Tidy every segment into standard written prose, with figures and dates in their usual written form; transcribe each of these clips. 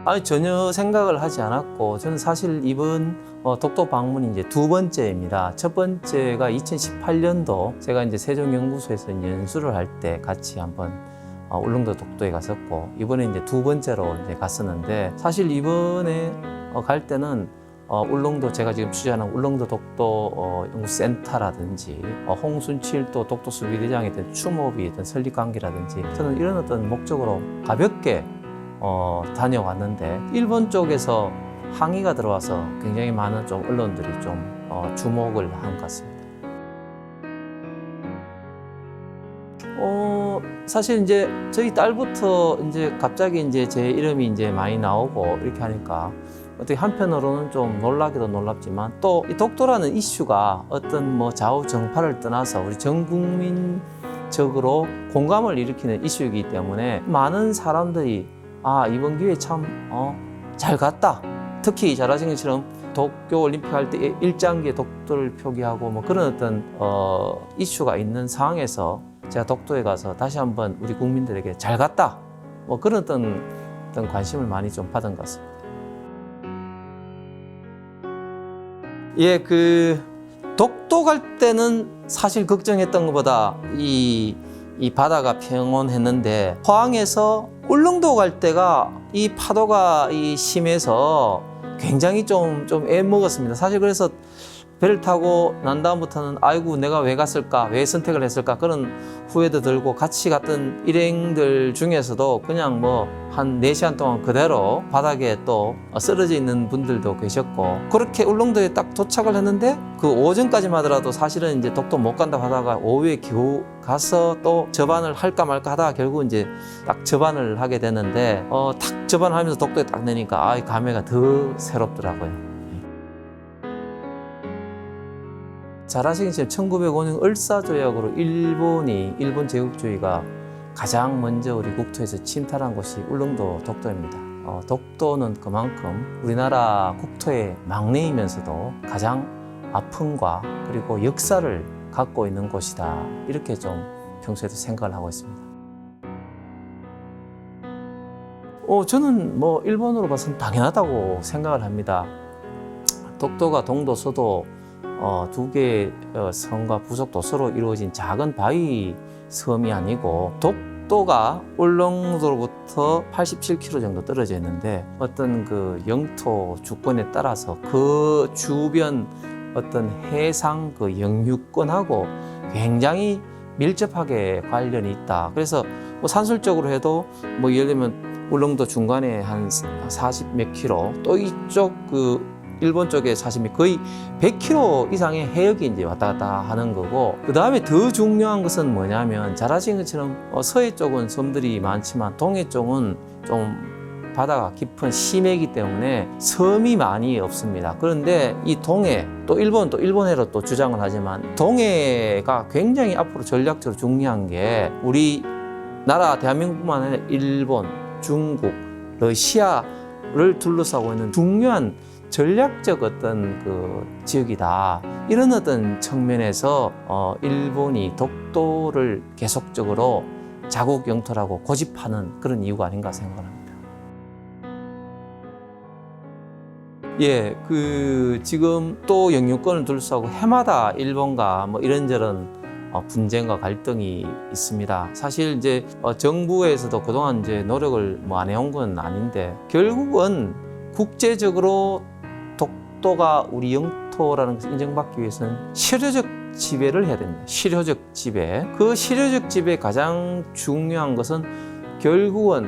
아니, 전혀 생각을 하지 않았고, 저는 사실 이번 독도 방문이 이제 두 번째입니다. 첫 번째가 2018년도 제가 이제 세종연구소에서 연수를 할 때 같이 한번 울릉도 독도에 갔었고, 이번에 이제 두 번째로 이제 갔었는데, 사실 이번에 갈 때는 울릉도, 제가 지금 취재하는 울릉도 독도 연구센터라든지 홍순칠도 독도 수비대장에 대한 추모비 어떤 설립 관계라든지, 저는 이런 어떤 목적으로 가볍게 다녀왔는데, 일본 쪽에서 항의가 들어와서 굉장히 많은 좀 언론들이 좀 주목을 한 것 같습니다. 사실 이제 저희 딸부터 이제 갑자기 이제 제 이름이 이제 많이 나오고 이렇게 하니까 어떻게 한편으로는 좀 놀라기도 놀랍지만, 또 이 독도라는 이슈가 어떤 뭐 좌우 정파를 떠나서 우리 전 국민적으로 공감을 일으키는 이슈이기 때문에 많은 사람들이 이번 기회에 참 잘 갔다. 특히 잘 아시는 것처럼 도쿄올림픽 할 때 일장기에 독도를 표기하고 뭐 그런 어떤 이슈가 있는 상황에서 제가 독도에 가서 다시 한번 우리 국민들에게 잘 갔다. 뭐 그런 어떤 관심을 많이 좀 받은 것 같습니다. 예, 독도 갈 때는 사실 걱정했던 것보다 이 바다가 평온했는데, 포항에서 울릉도 갈 때가 이 파도가 심해서 굉장히 좀 애먹었습니다. 사실 그래서 배를 타고 난 다음부터는 아이고 내가 왜 갔을까, 왜 선택을 했을까, 그런 후회도 들고, 같이 갔던 일행들 중에서도 그냥 뭐 한 4시간 동안 그대로 바닥에 또 쓰러져 있는 분들도 계셨고, 그렇게 울릉도에 딱 도착을 했는데 그 오전까지만 하더라도 사실은 이제 독도 못 간다고 하다가 오후에 겨우 가서 또 접안을 할까 말까 하다가 결국 이제 딱 접안을 하게 됐는데, 딱 접안을 하면서 독도에 딱 내니까 감회가 더 새롭더라고요. 잘 아시겠지만 1905년 을사조약으로 일본 제국주의가 가장 먼저 우리 국토에서 침탈한 곳이 울릉도 독도입니다. 독도는 그만큼 우리나라 국토의 막내이면서도 가장 아픔과 그리고 역사를 갖고 있는 곳이다. 이렇게 좀 평소에도 생각을 하고 있습니다. 저는 뭐 일본으로 봐서는 당연하다고 생각을 합니다. 독도가 동도, 서도 두 개의 섬과 부속 도서로 이루어진 작은 바위 섬이 아니고, 독도가 울릉도로부터 87km 정도 떨어져 있는데, 어떤 그 영토 주권에 따라서 그 주변 어떤 해상 그 영유권하고 굉장히 밀접하게 관련이 있다. 그래서 뭐 산술적으로 해도 뭐 예를 들면 울릉도 중간에 한 40 몇 킬로, 또 이쪽 일본 쪽에 사시면 거의 100km 이상의 해역이 이제 왔다 갔다 하는 거고, 그 다음에 더 중요한 것은 뭐냐면, 잘 아시는 것처럼 서해 쪽은 섬들이 많지만 동해 쪽은 좀 바다가 깊은 심해이기 때문에 섬이 많이 없습니다. 그런데 이 동해, 또 일본해로 또 주장을 하지만, 동해가 굉장히 앞으로 전략적으로 중요한 게 우리 나라 대한민국뿐만 아니라 일본, 중국, 러시아를 둘러싸고 있는 중요한 전략적 어떤 그 지역이다. 이런 어떤 측면에서 일본이 독도를 계속적으로 자국 영토라고 고집하는 그런 이유가 아닌가 생각합니다. 예, 지금 또 영유권을 둘러싸고 해마다 일본과 뭐 이런저런 분쟁과 갈등이 있습니다. 사실 이제 정부에서도 그동안 이제 노력을 뭐 안 해온 건 아닌데, 결국은 국제적으로 독도가 우리 영토라는 것을 인정받기 위해서는 실효적 지배를 해야 됩니다. 실효적 지배. 그 실효적 지배의 가장 중요한 것은 결국은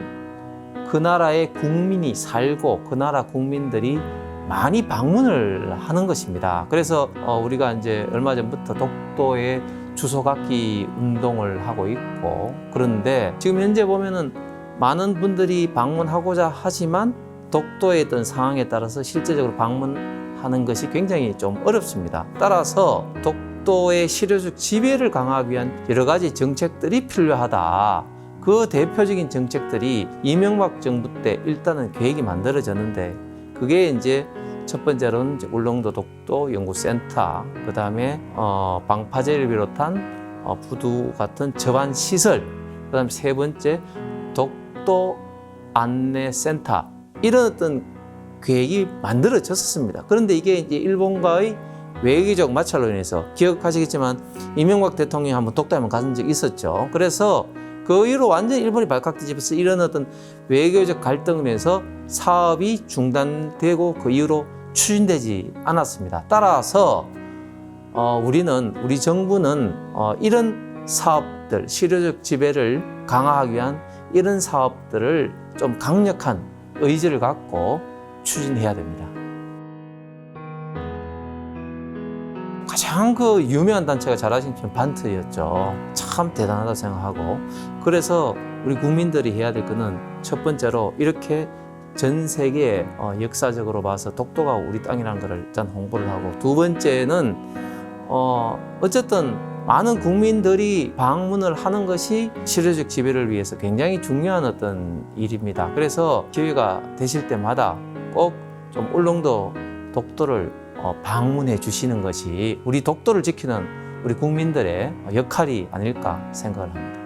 그 나라의 국민이 살고 그 나라 국민들이 많이 방문을 하는 것입니다. 그래서 우리가 이제 얼마 전부터 독도에 주소 갖기 운동을 하고 있고, 그런데 지금 현재 보면은 많은 분들이 방문하고자 하지만 독도에 있던 상황에 따라서 실제적으로 방문하는 것이 굉장히 좀 어렵습니다. 따라서 독도의 실효적 지배를 강화하기 위한 여러 가지 정책들이 필요하다. 그 대표적인 정책들이 이명박 정부 때 일단은 계획이 만들어졌는데, 그게 이제 첫 번째로는 울릉도 독도 연구센터, 그 다음에 방파제를 비롯한 부두 같은 접안 시설, 그 다음에 세 번째 독도 안내센터, 이런 어떤 계획이 만들어졌었습니다. 그런데 이게 이제 일본과의 외교적 마찰로 인해서 기억하시겠지만 이명박 대통령이 한번 독도에만 가진 적이 있었죠. 그래서 그 이후로 완전히 일본이 발칵 뒤집어서 이런 어떤 외교적 갈등으로 인해서 사업이 중단되고 그 이후로 추진되지 않았습니다. 따라서 우리 정부는 이런 사업들, 실효적 지배를 강화하기 위한 이런 사업들을 좀 강력한 의지를 갖고 추진해야 됩니다. 가장 그 유명한 단체가 잘 아시는 반트였죠. 참 대단하다고 생각하고, 그래서 우리 국민들이 해야 될 거는 첫 번째로 이렇게 전 세계에 역사적으로 봐서 독도가 우리 땅이라는 것을 일단 홍보를 하고, 두 번째는 어쨌든 많은 국민들이 방문을 하는 것이 실효적 지배를 위해서 굉장히 중요한 어떤 일입니다. 그래서 기회가 되실 때마다 꼭 좀 울릉도 독도를 방문해 주시는 것이 우리 독도를 지키는 우리 국민들의 역할이 아닐까 생각을 합니다.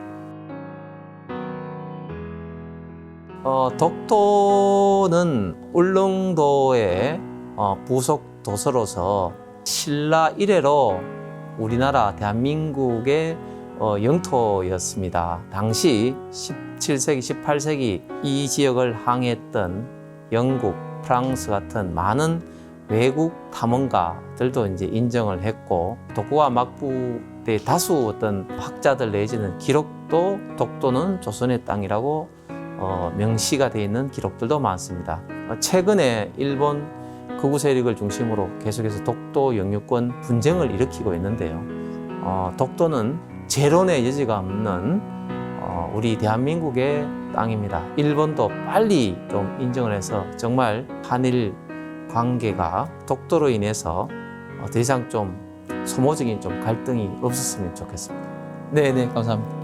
독도는 울릉도의 부속 도서로서 신라 이래로 우리나라 대한민국의 영토였습니다. 당시 17세기, 18세기 이 지역을 항해했던 영국, 프랑스 같은 많은 외국 탐험가들도 이제 인정을 했고, 독고와 막부 때 다수 어떤 학자들 내지는 기록도 독도는 조선의 땅이라고 명시가 되어 있는 기록들도 많습니다. 최근에 일본 극우 세력을 중심으로 계속해서 독도 영유권 분쟁을 일으키고 있는데요. 독도는 재론의 여지가 없는 우리 대한민국의 땅입니다. 일본도 빨리 좀 인정을 해서 정말 한일 관계가 독도로 인해서 더 이상 좀 소모적인 좀 갈등이 없었으면 좋겠습니다. 네, 감사합니다.